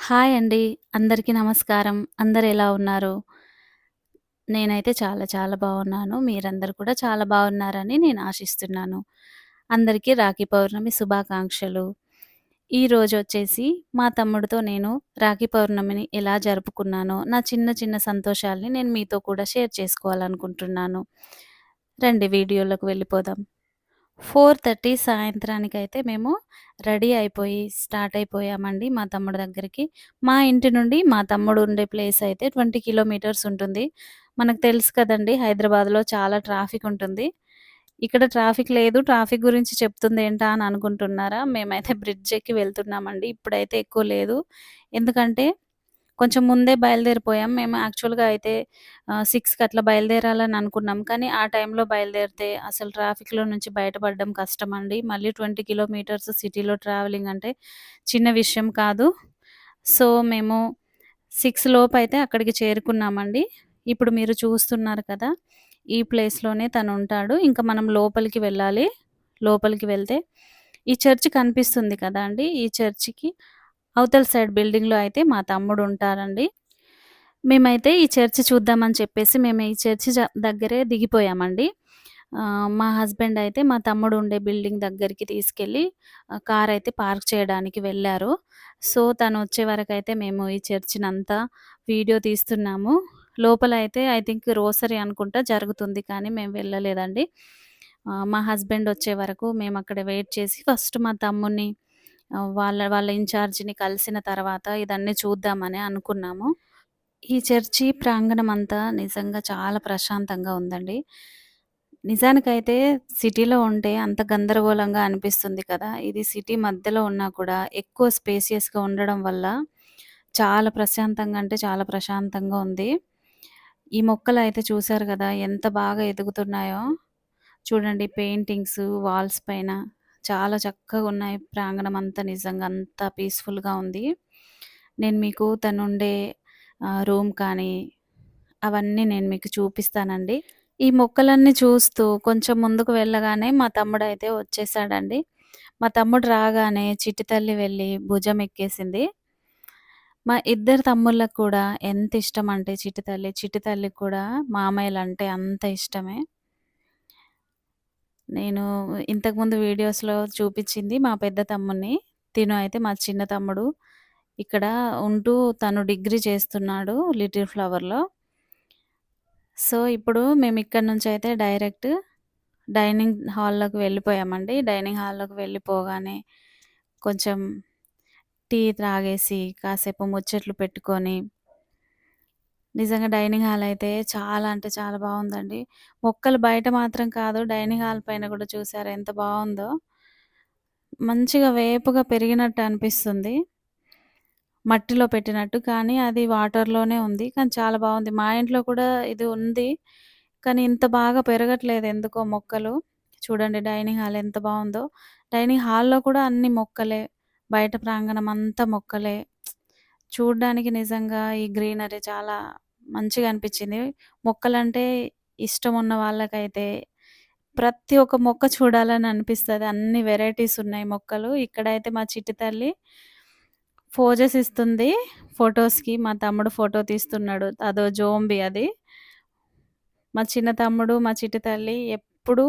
Hi అండి. అందరికీ నమస్కారం. అందరెలా ఉన్నారు? నేనైతే చాలా చాలా బావున్నాను. మీరందరూ కూడా చాలా బావున్నారని నేను ఆశిస్తున్నాను. అందరికీ రాఖీ పౌర్ణమి శుభాకాంక్షలు. ఈరోజొచ్చేసి మా తమ్ముడితో నేను రాఖీ పౌర్ణమిని ఎలా జరుపుకున్నానో, నా చిన్న చిన్న సంతోషాల్ని నేను మీతో కూడా షేర్ చేసుకోవాలనుకుంటున్నాను. రండి వీడియోలోకి వెళ్ళిపోదాం. 4:30 సాయంత్రానికైతే మేము రెడీ అయిపోయి, స్టార్ట్ అయిపోయామండి మా తమ్ముడి దగ్గరికి. మా ఇంటి నుండి మా తమ్ముడు ఉండే ప్లేస్ అయితే 20 కిలోమీటర్స్ ఉంటుంది. మనకు తెలుసు కదండీ! హైదరాబాద్‌లో చాలా ట్రాఫిక్ ఉంటుంది. ఇక్కడ ట్రాఫిక్ లేదు. ట్రాఫిక్ గురించి చెప్తుందేంటా అని అనుకుంటున్నారా? మేమైతే బ్రిడ్జ్ ఎక్కి వెళ్తున్నామండి. ఇప్పుడైతే ఎక్కువ లేదు. ఎందుకంటే కొంచెం ముందే బయలుదేరిపోయాం. మేము యాక్చువల్‌గా అయితే 6కి అట్లా బయలుదేరాలని అనుకున్నాం. కానీ ఆ టైంలో బయలుదేరితే అసలు ట్రాఫిక్‌లో నుంచి బయటపడడం కష్టమండి. మళ్ళీ 20 కిలోమీటర్స్ సిటీలో ట్రావెలింగ్ అంటే చిన్న విషయం కాదు. సో, మేము 6 లోపైతే అక్కడికి చేరుకున్నామండి. ఇప్పుడు మీరు చూస్తున్నారు కదా! ఈ ప్లేస్‌లోనే తనుంటాడు. ఇంక మనం లోపలికి వెళ్ళాలి. లోపలికి వెళ్తే ఈ చర్చ్ కనిపిస్తుంది కదా అండి! ఈ చర్చికి అవతల సైడ్ బిల్డింగ్‌లో అయితే మా తమ్ముడుంటారండి. మేమైతే ఈ చర్చ్ చూద్దామని చెప్పేసి మేము ఈ చర్చ్ దగ్గరే దిగిపోయామండి. మా హస్బెండ్ అయితే మా తమ్ముడు ఉండే బిల్డింగ్ దగ్గరికి తీసుకెళ్ళి కారైతే పార్క్ చేయడానికి వెళ్లారు. సో, తనొచ్చే వరకైతే మేము ఈ చర్చినంతా వీడియో తీస్తున్నాము. లోపలైతే ఐ థింక్ రోసరీ అనుకుంటా జరుగుతుంది. కానీ మేము వెళ్ళలేదండి. మా హస్బెండ్ వచ్చే వరకు మేమక్కడ వెయిట్ చేసి ఫస్ట్ మా తమ్ముడిని వాళ్ళ వాళ్ళ ఇన్‌చార్జ్‌ని కలిసిన తర్వాత ఇదన్నీ చూద్దామని అనుకున్నాము. ఈ చర్చి ప్రాంగణమంతా నిజంగా చాలా ప్రశాంతంగా ఉందండి. నిజానికైతే సిటీలో ఉంటే అంత గందరగోళంగా అనిపిస్తుంది కదా! ఇది సిటీ మధ్యలో ఉన్నా కూడా ఎక్కువ స్పేసియస్‌గా ఉండడం వల్ల చాలా ప్రశాంతంగా అంటే చాలా ప్రశాంతంగా ఉంది. ఈ మొక్కలైతే చూసారు గదా! ఎంత బాగా ఎదుగుతున్నాయో. చూడండి పెయింటింగ్స్ వాల్స్ పైన చాలా చక్కగున్నాయి. ప్రాంగణమంతా నిజంగా అంత పీస్‌ఫుల్‌గా ఉంది. నేను మీకు తనుండే రూమ్ కానీ, అవన్నీ నేను మీకు చూపిస్తానండి. ఈ మొక్కలన్నీ చూస్తూ కొంచెం ముందుకు వెళ్ళగానే మా తమ్ముడైతే వచ్చేసాడండి. మా తమ్ముడు రాగానే చిట్టి తల్లి వెళ్లి భుజం ఎక్కేసింది. మా ఇద్దరు తమ్ముళ్ళకి కూడా ఎంత ఇష్టమంటే చిట్టి తల్లి. చిట్టి తల్లికి కూడా మామయ్యలంటే అంత ఇష్టమే. నేను ఇంతకుముందు వీడియోస్‌లో చూపిచ్చింది మా పెద్ద తమ్ముడిని. తిను అయితే మా చిన్న తమ్ముడు. ఇక్కడ ఉంటూ తను డిగ్రీ చేస్తున్నాడు 'లిటిల్ ఫ్లవర్‌లో'. సో, ఇప్పుడు మేమిక్కడి నుంచయితే డైరెక్ట్ డైనింగ్ హాల్‌లోకి వెళ్ళిపోయామండి. డైనింగ్ హాల్‌లోకి వెళ్ళిపోగానే కొంచెం టీ తాగేసి, కాసేపు ముచ్చట్లు పెట్టుకొని, నిజంగా డైనింగ్ హాల్ అయితే చాలా అంటే చాలా బావుందండి. మొక్కలు బయట మాత్రం కాదు, డైనింగ్ హాల్ పైన గూడా చూసారా ఎంత బావుందో. మంచిగా వేపుగా పెరిగినట్టు అనిపిస్తుంది. మట్టిలో పెట్టినట్టు. కానీ అది వాటర్‌లోనే ఉంది. కానీ చాలా బావుంది. మా ఇంట్లో కూడా ఇది ఉంది. కానీ ఇంత బాగా పెరగట్లేదు ఎందుకో మొక్కలు. చూడండి డైనింగ్ హాల్ ఎంత బావుందో. డైనింగ్ హాల్‌లో కూడా అన్ని మొక్కలే. బయట ప్రాంగణం అంతా మొక్కలే. చూడ్డానికి నిజంగా ఈ గ్రీనరీ చాలా మంచిగా అనిపిచ్చింది. మొక్కలంటే ఇష్టం ఉన్న వాళ్ళకైతే ప్రతి ఒక్క మొక్క చూడాలని అనిపిస్తది. అన్ని వెరైటీస్ ఉన్నాయి మొక్కలు. ఇక్కడైతే మా చిట్టి తల్లి పోజెస్ ఇస్తుంది ఫోటోస్‌కి. మా తమ్ముడు ఫోటో తీస్తున్నాడు. అదో జోంబి అది. మా చిన్న తమ్ముడు, మా చిట్టి తల్లి ఎప్పుడూ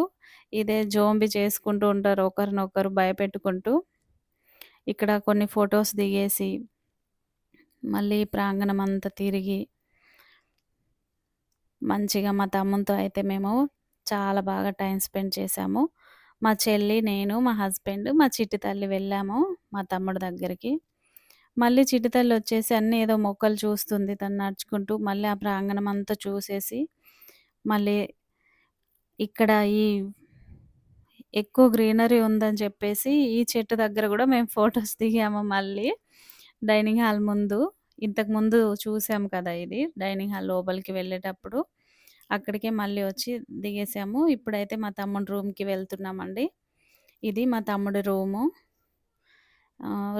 ఇదే జోంబి చేసుకుంటూ ఉంటారు. ఒకరినొకరు భయపెట్టుకుంటూ. ఇక్కడ కొన్ని ఫోటోస్ దిగేసి, మళ్ళీ ప్రాంగణమంతా తిరిగి, మంచిగా మా తమ్మునితో అయితే మేము చాలా బాగా టైమ్ స్పెండ్ చేశాము. మా చెల్లి, నేను, మా హస్బెండ్, మా చిట్టి తల్లి వెళ్ళాము మా తమ్ముడి దగ్గరికి. మళ్ళీ చిట్టి తల్లొచ్చేసి అన్నీ ఏదో మొక్కలు చూస్తుంది తను నడుచుకుంటూ. మళ్ళీ ఆ ప్రాంగణమంతా చూసేసి, మళ్ళీ ఇక్కడ ఈ ఎక్కువ గ్రీనరీ ఉందని చెప్పేసి, ఈ చెట్టు దగ్గర గూడా మేము ఫోటోస్ దిగాము మళ్ళీ. డైనింగ్ హాల్ ముందు. ఇంతకుముందు చూసాం కదా! ఇది డైనింగ్ హాల్ లోపలికి వెళ్ళేటప్పుడు. అక్కడికే మళ్ళీ వచ్చి దిగేసాము. ఇప్పుడైతే మా తమ్ముడి రూమ్‌కి వెళ్తున్నామండి. ఇది మా తమ్ముడి రూము.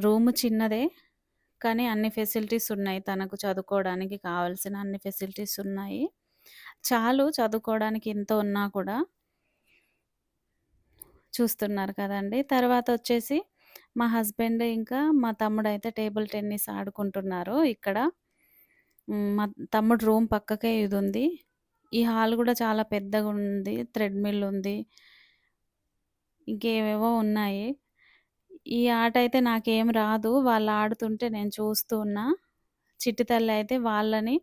రూము చిన్నదే. కానీ అన్ని ఫెసిలిటీస్ ఉన్నాయి. తనకు చదువుకోవడానికి కావాల్సిన అన్ని ఫెసిలిటీస్ ఉన్నాయి. చాలు చదువుకోవడానికి ఇంత ఉన్నా కూడా. చూస్తున్నారు కదండీ! తర్వాతొచ్చేసి మా హస్బెండ్ ఇంకా మా తమ్ముడయితే టేబుల్ టెన్నిస్ ఆడుకుంటున్నారు ఇక్కడ. మా తమ్ముడు రూమ్ పక్కకే ఇదుంది. ఈ హాల్ గూడా చాలా పెద్దగుంది. థ్రెడ్‌మిల్ ఉంది. ఇంకేవేవో ఉన్నాయి. ఈ ఆట అయితే నాకేం రాదు. వాళ్ళు ఆడుతుంటే నేను చూస్తూ ఉన్నా. చిట్టి తల్లయితే వాళ్ళని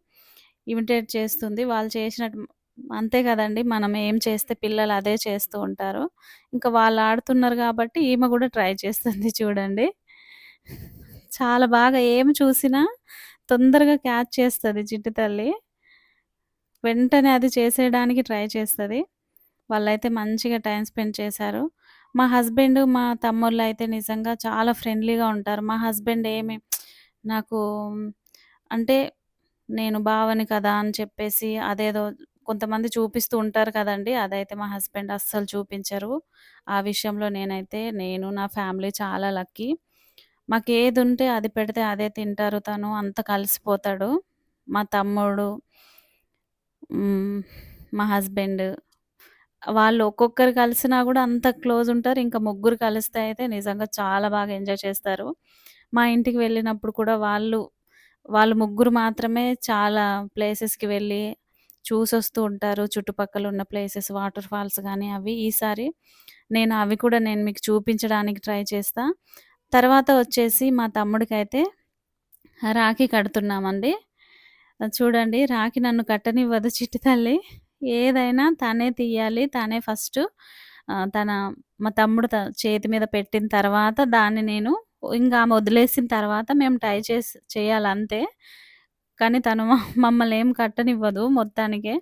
ఇమిటేట్ చేస్తుంది. వాళ్ళు చేసినట్టు అంతే గదండీ! మనం ఏం చేస్తే పిల్లలు అదే చేస్తూ ఉంటారు. ఇంకా వాళ్ళు ఆడుతున్నారు గాబట్టి ఈమె గూడా ట్రై చేస్తుంది చూడండి. చాలా బాగా ఏం చూసినా తొందరగా క్యాచ్ చేస్తది చిట్టి తల్లి. వెంటనే అది చేసేయడానికి ట్రై చేస్తది. వాళ్ళైతే మంచిగా టైమ్ స్పెండ్ చేశారు. మా హస్బెండ్, మా తమ్ముళ్ళైతే నిజంగా చాలా ఫ్రెండ్లీగా ఉంటారు. మా హస్బెండ్ ఏమి నాకు అంటే నేను బావని కదా అని చెప్పేసి అదేదో కొంతమంది చూపిస్తూ ఉంటారు కదండీ! అదైతే మా హస్బెండ్ అస్సలు చూపించరు. ఆ విషయంలో నేను నా ఫ్యామిలీ చాలా లక్కీ. మాకేదుంటే అది పెడితే అదే తింటారు తను. అంత కలిసిపోతాడు. మా తమ్ముడు, హ్మ్. మా హస్బెండ్ వాళ్ళు ఒక్కొక్కరు కలిసినా గూడా అంత క్లోజుంటారు. ఇంకా ముగ్గురు కలిస్తే అయితే నిజంగా చాలా బాగా ఎంజాయ్ చేస్తారు. మా ఇంటికి వెళ్ళినప్పుడు కూడా వాళ్ళు ముగ్గురు మాత్రమే చాలా ప్లేసెస్‌కి వెళ్ళి చూసొస్తూ ఉంటారు. చుట్టుపక్కల ఉన్న ప్లేసెస్ వాటర్ ఫాల్స్ గాని అవి. ఈసారి అవి కూడా నేను మీకు చూపించడానికి ట్రై చేస్తా. తర్వాత వచ్చేసి మా తమ్ముడికైతే రాఖీ కడుతున్నామండి. చూడండి రాఖీ నన్ను కట్టనివ్వదు చిట్టి తల్లి. ఏదైనా తనే తీయాలి. తనే ఫస్టు తన మా తమ్ముడు చేతి మీద పెట్టిన తర్వాత దాన్ని నేను ఇంక ఆమె వదిలేసిన తర్వాత మేము ట్రై చేయాలంతే. కానీ తను మమ్మల్నేం కట్టనివ్వదు మొత్తానికే.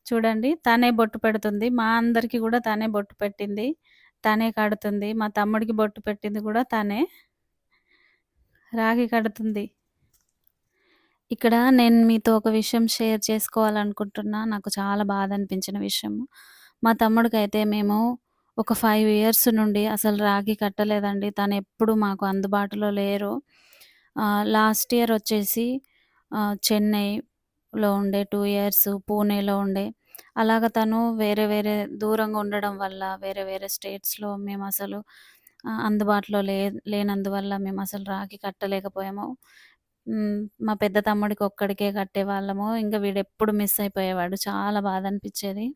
చూడండి తనే బొట్టు పెడుతుంది. మా అందరికి గూడా తనే బొట్టు పెట్టింది. తనే కడుతుంది. మా తమ్ముడికి బొట్టు పెట్టింది గూడా తనే. రాఖీ కడుతుంది. ఇక్కడ నేను మీతో ఒక విషయం షేర్ చేసుకోవాలనుకుంటున్నా. నాకు చాలా బాధ అనిపించిన విషయము. మా తమ్ముడికైతే మేము ఒక 5 ఇయర్స్ నుండి అసలు రాఖీ కట్టలేదండి. తనెప్పుడు మాకు అందుబాటులో లేరు. లాస్ట్ ఇయర్ వచ్చేసి చెన్నైలో ఉండే 2 ఇయర్స్, పూణేలో ఉండే. అలాగ తను వేరే వేరే దూరంగా ఉండడం వల్ల వేరే వేరే స్టేట్స్‌లో మేమసలు అందుబాటులో లేనందువల్ల మేమసలు రాఖీ కట్టలేకపోయాము. మా పెద్ద తమ్ముడికి ఒక్కడికే కట్టేవాళ్ళము. ఇంక వీడెప్పుడు మిస్ అయిపోయేవాడు. చాలా బాధనిపిచ్చేది.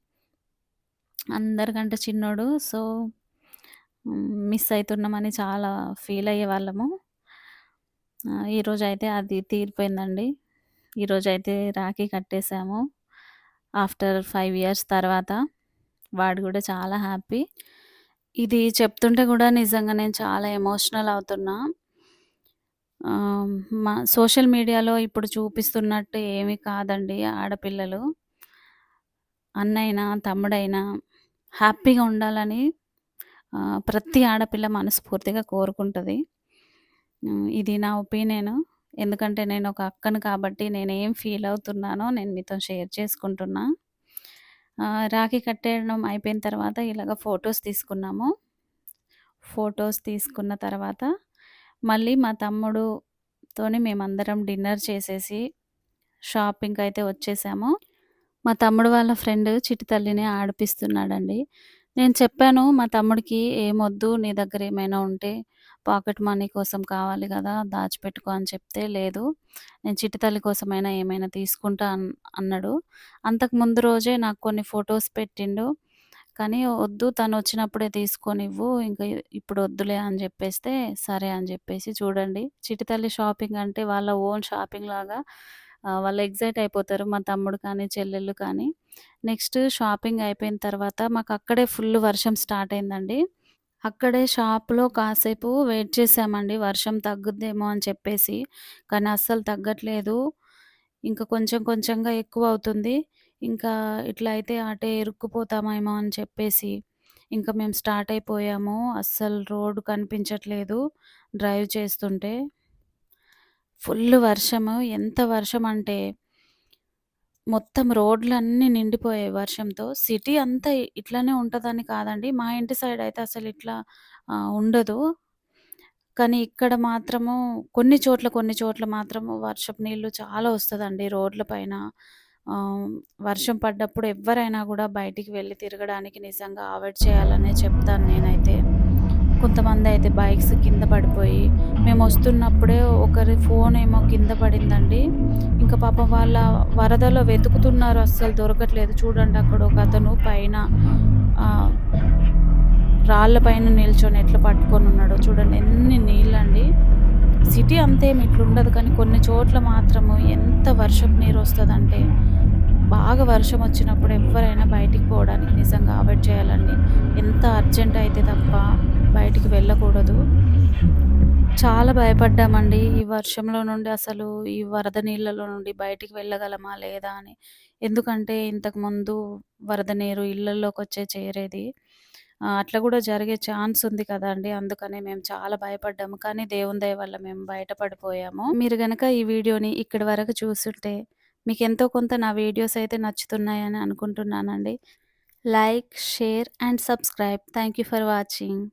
అందరికంటే చిన్నోడు. సో, మిస్ అయితున్నామని చాలా ఫీల్ అయ్యేవాళ్ళము. ఈరోజైతే అది తీరిపోయిందండి. ఈరోజైతే రాఖీ కట్టేసాము. ఆఫ్టర్ 5 ఇయర్స్ తర్వాత. వాడు గూడా చాలా హ్యాపీ. ఇది చెప్తుంటే గూడా నిజంగా నేను చాలా ఎమోషనల్ అవుతున్నా. ఆహ్, సోషల్ మీడియాలో ఇప్పుడు చూపిస్తున్నట్టు ఏమి కాదండి ఆడపిల్లలు. అన్నయినా, తమ్ముడైనా హ్యాపీగా ఉండాలని ప్రతి ఆడపిల్ల మనస్ఫూర్తిగా కోరుకుంటది. ఇది నా ఒపీనియను. ఎందుకంటే నేనొక అక్కను కాబట్టి నేనేం ఫీల్ అవుతున్నానో నేను మీతో షేర్ చేసుకుంటున్నా. రాఖీ కట్టేయడం అయిపోయిన తర్వాత ఇలాగ ఫోటోస్ తీసుకున్నాము. ఫోటోస్ తీసుకున్న తర్వాత మళ్ళీ మా తమ్ముడుతోని మేమందరం డిన్నర్ చేసేసి షాపింగ్‌కయితే వచ్చేసాము. మా తమ్ముడు వాళ్ళ ఫ్రెండ్ చిట్టి తల్లిని ఆడిపిస్తున్నాడండి. నేను చెప్పాను మా తమ్ముడికి "ఏమొద్దు నీ దగ్గర ఏమైనా ఉంటే పాకెట్ మనీ కోసం కావాలి గదా! దాచిపెట్టుకో" అని చెప్తే, "లేదు నేను చిట్టి తల్లి కోసమైనా ఏమైనా తీసుకుంటా" అన్నాడు. అంతకు ముందు రోజే నాకు కొన్ని ఫోటోస్ పెట్టిండు. కానీ "వద్దు తనొచ్చినప్పుడే తీసుకొనివ్వు. ఇంక ఇప్పుడు వద్దులే" అని జెప్పేస్తే, సరే అని జెప్పేసి చూడండి చిట్టి తల్లి షాపింగ్ అంటే వాళ్ళ ఓన్ షాపింగ్‌లాగా వాళ్ళు ఎక్సైట్ అయిపోతారు. మా తమ్ముడు కానీ, చెల్లెళ్ళు కానీ. నెక్స్ట్ షాపింగ్ అయిపోయిన తర్వాత మాకక్కడే ఫుల్ వర్షం స్టార్ట్ అయిందండి. అక్కడే షాప్‌లో కాసేపు వెయిట్ చేశామండి. వర్షం తగ్గుద్దేమో అని చెప్పేసి. కానీ అస్సలు తగ్గట్లేదు. ఇంక కొంచెం కొంచెంగా ఎక్కువవుతుంది. ఇంకా ఇట్లా అయితే అటే ఇరుక్కుపోతామేమో అని చెప్పేసి, ఇంక మేము స్టార్ట్ అయిపోయాము. అస్సలు రోడ్డు కనిపించట్లేదు డ్రైవ్ చేస్తుంటే. ఫుల్ వర్షము. ఎంత వర్షమంటే మొత్తం రోడ్లన్నీ నిండిపోయాయి వర్షంతో. సిటీ అంతా ఇట్లనే ఉంటదని కాదండి. మా ఇంటి సైడ్ అయితే అసలిట్లా ఉండదు. కానీ ఇక్కడ మాత్రము కొన్ని చోట్ల మాత్రము వర్షపు నీళ్ళు చాలా వస్తదండి రోడ్ల పైన. ఆహ్, వర్షం పడ్డప్పుడు ఎవ్వరైనా గూడా బయటికి వెళ్లి తిరగడానికి నిజంగా అవాయిడ్ చేయాలనే చెప్తాను నేనైతే. కొంతమందయితే బైక్స్ కింద పడిపోయి, మేమొస్తున్నప్పుడే ఒకరి ఫోనేమో కింద పడిందండి. ఇంక పాపం వాళ్ళ వరదలో వెతుకుతున్నారు, అస్సలు దొరకట్లేదు. చూడండి అక్కడ ఒకతను పైన ఆహ్, రాళ్ళ పైన నిల్చొని ఎట్లా పట్టుకొనున్నాడో చూడండి. ఎన్ని నీళ్ళండి. సిటీ అంతేమి ఇట్లుండదు కానీ కొన్ని చోట్ల మాత్రము ఎంత వర్షపు నీరొస్తదంటే, బాగా వర్షమొచ్చినప్పుడు ఎవ్వరైనా బయటికి పోవడానికి నిజంగా అవాయిడ్ చేయాలండి. ఎంత అర్జెంట్ అయితే తప్ప బయటికి వెళ్ళకూడదు. చాలా భయపడ్డామండి. ఈ వర్షంలో నుండి అసలు ఈ వరద నీళ్ళలో నుండి బయటికి వెళ్ళగలమా లేదా అని. ఎందుకంటే ఇంతకుముందు వరద నీరు ఇళ్లల్లోకొచ్చే చేరేది. అట్లా గూడా జరిగే ఛాన్స్ ఉంది కదండీ! అందుకనే మేము చాలా భయపడ్డాము. కానీ దేవుని దయ వల్ల మేము బయటపడిపోయాము. మీరు గనక ఈ వీడియోని ఇక్కడి వరకు చూసుంటే మీకెంతో కొంత నా వీడియోస్ అయితే నచ్చుతున్నాయని అనుకుంటున్నానండి. Like, share and subscribe. Thank you for watching.